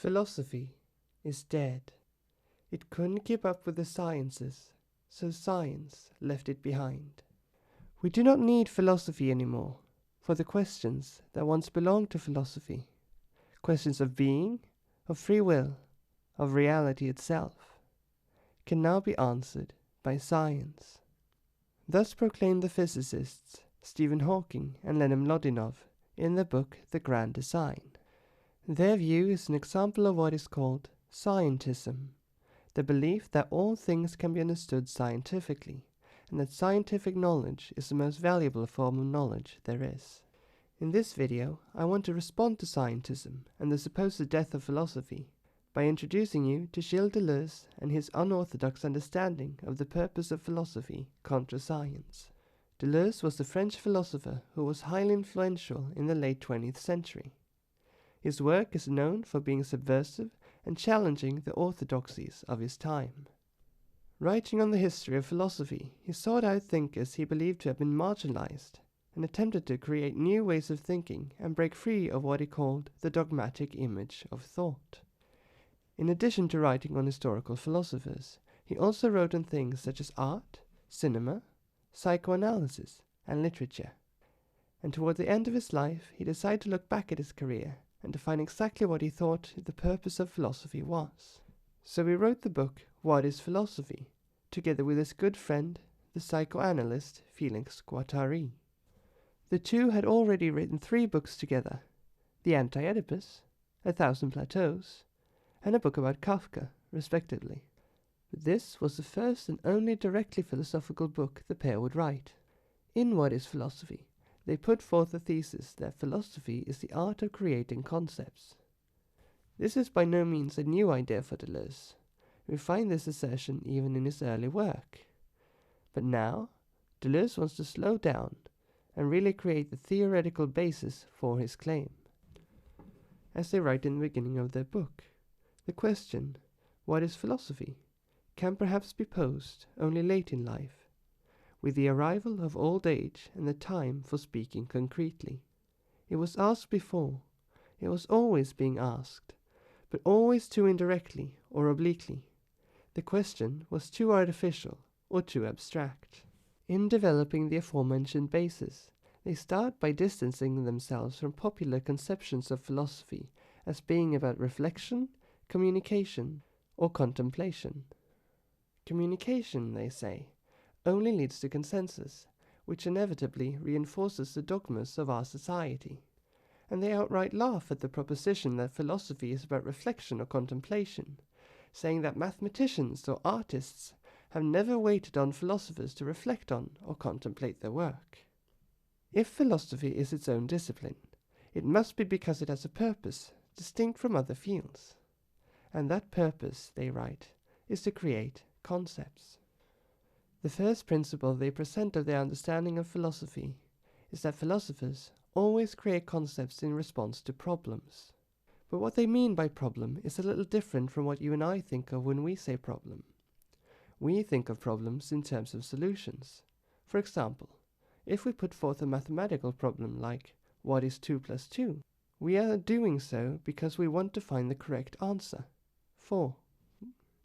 Philosophy is dead. It couldn't keep up with the sciences, so science left it behind. We do not need philosophy anymore for the questions that once belonged to philosophy. Questions of being, of free will, of reality itself, can now be answered by science. Thus proclaimed the physicists Stephen Hawking and Lenin Mlodinov in their book The Grand Design. Their view is an example of what is called scientism, the belief that all things can be understood scientifically, and that scientific knowledge is the most valuable form of knowledge there is. In this video, I want to respond to scientism and the supposed death of philosophy by introducing you to Gilles Deleuze and his unorthodox understanding of the purpose of philosophy contra science. Deleuze was the French philosopher who was highly influential in the late 20th century. His work is known for being subversive and challenging the orthodoxies of his time. Writing on the history of philosophy, he sought out thinkers he believed to have been marginalized and attempted to create new ways of thinking and break free of what he called the dogmatic image of thought. In addition to writing on historical philosophers, he also wrote on things such as art, cinema, psychoanalysis, and literature. And toward the end of his life, he decided to look back at his career and to find exactly what he thought the purpose of philosophy was. So he wrote the book What is Philosophy, together with his good friend, the psychoanalyst Felix Guattari. The two had already written 3 books together, The Anti-Oedipus, 1,000 Plateaus, and a book about Kafka, respectively. But this was the first and only directly philosophical book the pair would write. In What is Philosophy, they put forth the thesis that philosophy is the art of creating concepts. This is by no means a new idea for Deleuze. We find this assertion even in his early work. But now, Deleuze wants to slow down and really create the theoretical basis for his claim. As they write in the beginning of their book, the question, what is philosophy, can perhaps be posed only late in life, with the arrival of old age and the time for speaking concretely. It was asked before, it was always being asked, but always too indirectly or obliquely. The question was too artificial or too abstract. In developing the aforementioned basis, they start by distancing themselves from popular conceptions of philosophy as being about reflection, communication, or contemplation. Communication, they say, only leads to consensus, which inevitably reinforces the dogmas of our society. And they outright laugh at the proposition that philosophy is about reflection or contemplation, saying that mathematicians or artists have never waited on philosophers to reflect on or contemplate their work. If philosophy is its own discipline, it must be because it has a purpose distinct from other fields. And that purpose, they write, is to create concepts. The first principle they present of their understanding of philosophy is that philosophers always create concepts in response to problems. But what they mean by problem is a little different from what you and I think of when we say problem. We think of problems in terms of solutions. For example, if we put forth a mathematical problem like, what is 2 plus 2? We are doing so because we want to find the correct answer. 4.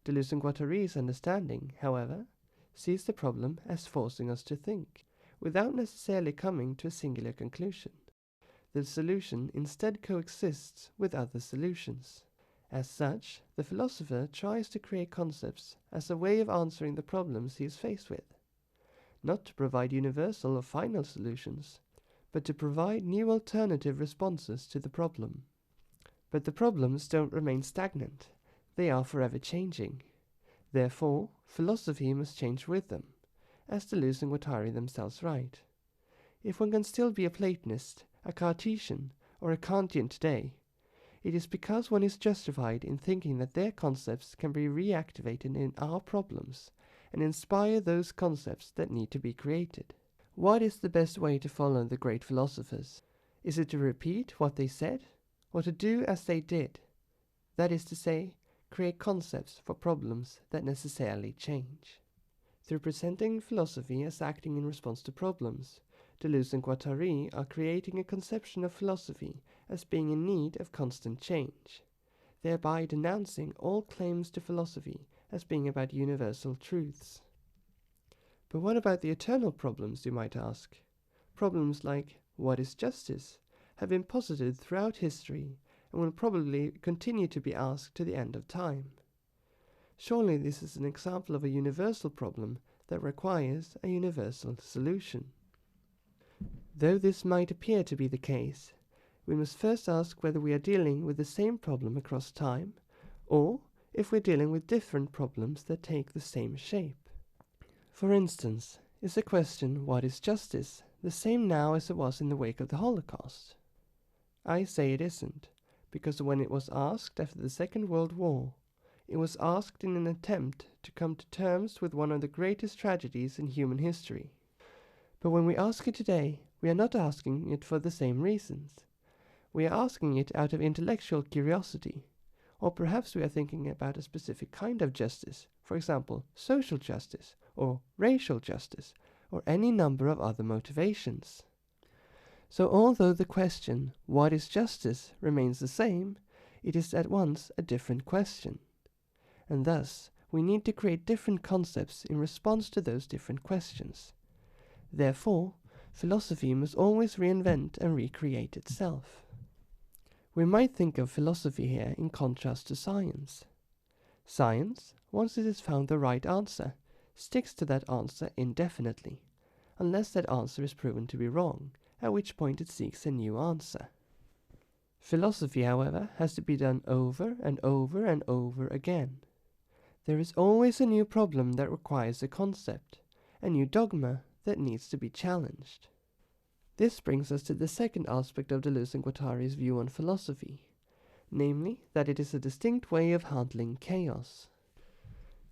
Deleuze and Guattari's understanding, however, sees the problem as forcing us to think, without necessarily coming to a singular conclusion. The solution instead coexists with other solutions. As such, the philosopher tries to create concepts as a way of answering the problems he is faced with, not to provide universal or final solutions, but to provide new alternative responses to the problem. But the problems don't remain stagnant. They are forever changing. Therefore, philosophy must change with them, as Deleuze and Guattari themselves write. If one can still be a Platonist, a Cartesian, or a Kantian today, it is because one is justified in thinking that their concepts can be reactivated in our problems and inspire those concepts that need to be created. What is the best way to follow the great philosophers? Is it to repeat what they said, or to do as they did? That is to say, create concepts for problems that necessarily change. Through presenting philosophy as acting in response to problems, Deleuze and Guattari are creating a conception of philosophy as being in need of constant change. thereby denouncing all claims to philosophy as being about universal truths. But what about the eternal problems, you might ask? Problems like, what is justice, have been posited throughout history and will probably continue to be asked to the end of time. Surely this is an example of a universal problem that requires a universal solution. Though this might appear to be the case, we must first ask whether we are dealing with the same problem across time, or if we're dealing with different problems that take the same shape. For instance, is the question, what is justice, the same now as it was in the wake of the Holocaust? I say it isn't, because when it was asked after the Second World War, it was asked in an attempt to come to terms with one of the greatest tragedies in human history. But when we ask it today, we are not asking it for the same reasons. We are asking it out of intellectual curiosity, or perhaps we are thinking about a specific kind of justice, for example, social justice, or racial justice, or any number of other motivations. So although the question, what is justice, remains the same, it is at once a different question. And thus, we need to create different concepts in response to those different questions. Therefore, philosophy must always reinvent and recreate itself. We might think of philosophy here in contrast to science. Science, once it has found the right answer, sticks to that answer indefinitely, unless that answer is proven to be wrong, at which point it seeks a new answer. Philosophy, however, has to be done over and over and over again. There is always a new problem that requires a concept, a new dogma that needs to be challenged. This brings us to the second aspect of Deleuze and Guattari's view on philosophy, namely that it is a distinct way of handling chaos.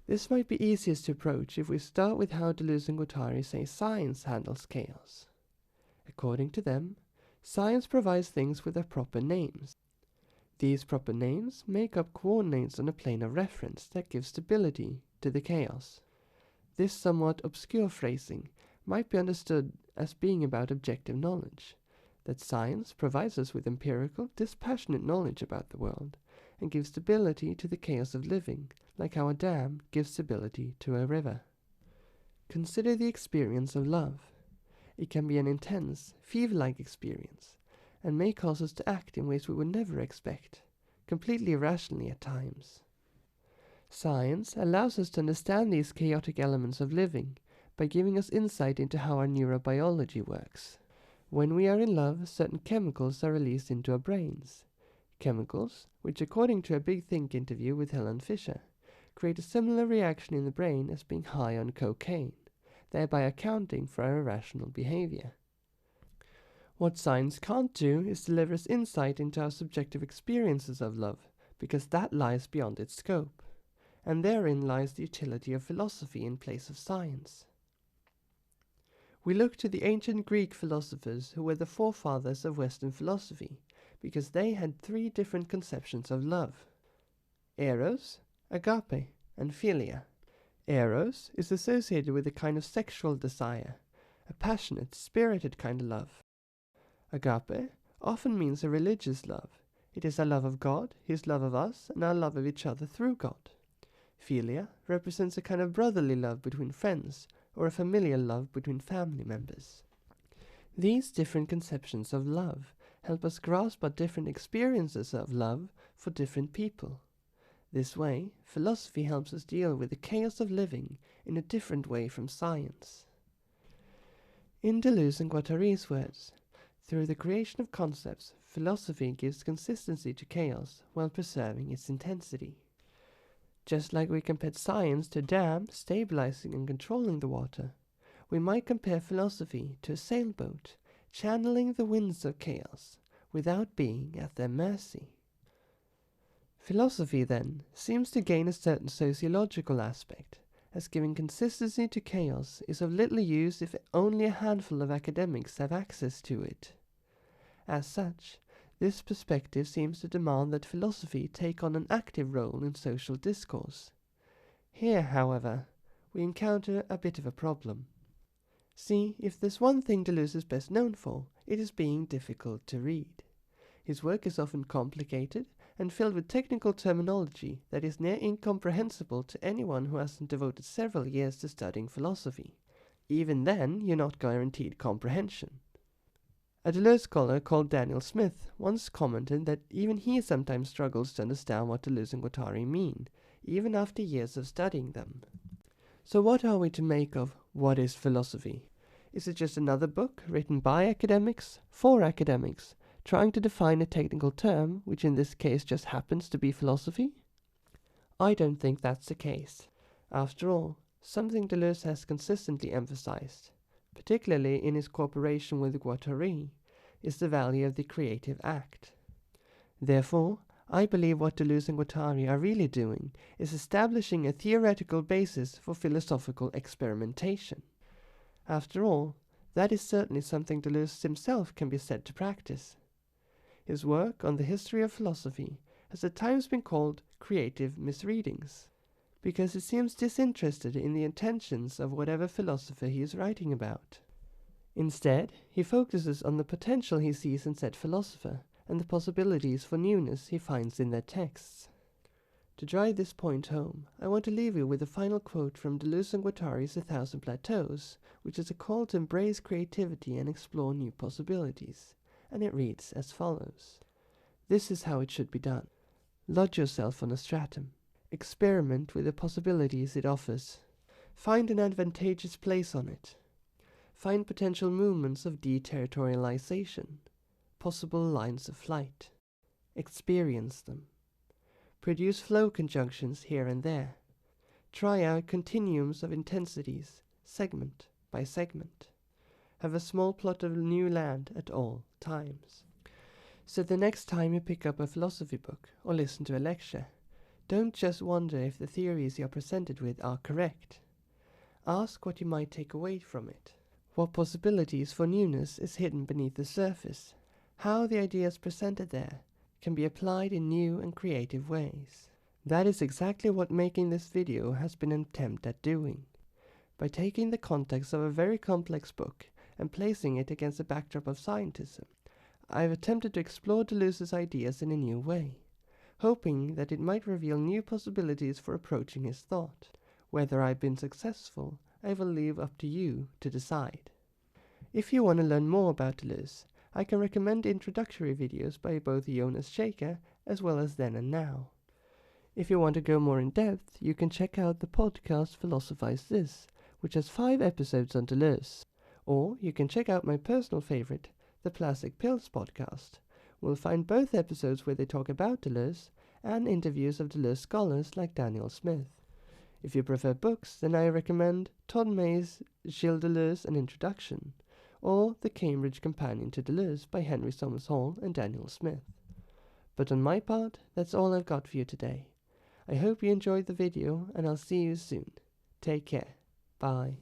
This might be easiest to approach if we start with how Deleuze and Guattari say science handles chaos. According to them, science provides things with their proper names. These proper names make up coordinates on a plane of reference that gives stability to the chaos. This somewhat obscure phrasing might be understood as being about objective knowledge, that science provides us with empirical, dispassionate knowledge about the world, and gives stability to the chaos of living, like how a dam gives stability to a river. Consider the experience of love. It can be an intense, fever-like experience, and may cause us to act in ways we would never expect, completely irrationally at times. Science allows us to understand these chaotic elements of living by giving us insight into how our neurobiology works. When we are in love, certain chemicals are released into our brains. Chemicals, which according to a Big Think interview with Helen Fisher, create a similar reaction in the brain as being high on cocaine, thereby accounting for our irrational behavior. What science can't do is deliver us insight into our subjective experiences of love, because that lies beyond its scope, and therein lies the utility of philosophy in place of science. We look to the ancient Greek philosophers who were the forefathers of Western philosophy, because they had three different conceptions of love: eros, agape, and philia. Eros is associated with a kind of sexual desire, a passionate, spirited kind of love. Agape often means a religious love. It is our love of God, His love of us, and our love of each other through God. Philia represents a kind of brotherly love between friends, or a familial love between family members. These different conceptions of love help us grasp our different experiences of love for different people. This way, philosophy helps us deal with the chaos of living in a different way from science. In Deleuze and Guattari's words, through the creation of concepts, philosophy gives consistency to chaos while preserving its intensity. Just like we compared science to a dam stabilizing and controlling the water, we might compare philosophy to a sailboat channeling the winds of chaos without being at their mercy. Philosophy, then, seems to gain a certain sociological aspect, as giving consistency to chaos is of little use if only a handful of academics have access to it. As such, this perspective seems to demand that philosophy take on an active role in social discourse. Here, however, we encounter a bit of a problem. See, if there's one thing Deleuze is best known for, it is being difficult to read. His work is often complicated and filled with technical terminology that is near incomprehensible to anyone who hasn't devoted several years to studying philosophy. Even then, you're not guaranteed comprehension. A Deleuze scholar called Daniel Smith once commented that even he sometimes struggles to understand what Deleuze and Guattari mean, even after years of studying them. So what are we to make of what is philosophy? Is it just another book written by academics, for academics, trying to define a technical term, which in this case just happens to be philosophy? I don't think that's the case. After all, something Deleuze has consistently emphasized, particularly in his cooperation with Guattari, is the value of the creative act. Therefore, I believe what Deleuze and Guattari are really doing is establishing a theoretical basis for philosophical experimentation. After all, that is certainly something Deleuze himself can be said to practice. His work on the history of philosophy has at times been called creative misreadings, because he seems disinterested in the intentions of whatever philosopher he is writing about. Instead, he focuses on the potential he sees in said philosopher and the possibilities for newness he finds in their texts. To drive this point home, I want to leave you with a final quote from Deleuze and Guattari's A Thousand Plateaus, which is a call to embrace creativity and explore new possibilities, and it reads as follows. This is how it should be done. Lodge yourself on a stratum. Experiment with the possibilities it offers. Find an advantageous place on it. Find potential movements of deterritorialization, possible lines of flight. Experience them. Produce flow conjunctions here and there. Try out continuums of intensities, segment by segment. Have a small plot of new land at all times. So the next time you pick up a philosophy book or listen to a lecture, don't just wonder if the theories you are presented with are correct. Ask what you might take away from it. What possibilities for newness is hidden beneath the surface? How the ideas presented there can be applied in new and creative ways. That is exactly what making this video has been an attempt at doing. By taking the context of a very complex book and placing it against the backdrop of scientism, I have attempted to explore Deleuze's ideas in a new way, hoping that it might reveal new possibilities for approaching his thought. Whether I've been successful, I will leave up to you to decide. If you want to learn more about Deleuze, I can recommend introductory videos by both Jonas Shaker as well as Then and Now. If you want to go more in depth, you can check out the podcast Philosophize This, which has 5 episodes on Deleuze. Or you can check out my personal favorite, the Plastic Pills podcast. We'll find both episodes where they talk about Deleuze and interviews of Deleuze scholars like Daniel Smith. If you prefer books, then I recommend Todd May's Gilles Deleuze, An Introduction, or The Cambridge Companion to Deleuze by Henry Sommers Hall and Daniel Smith. But on my part, that's all I've got for you today. I hope you enjoyed the video, and I'll see you soon. Take care. Bye.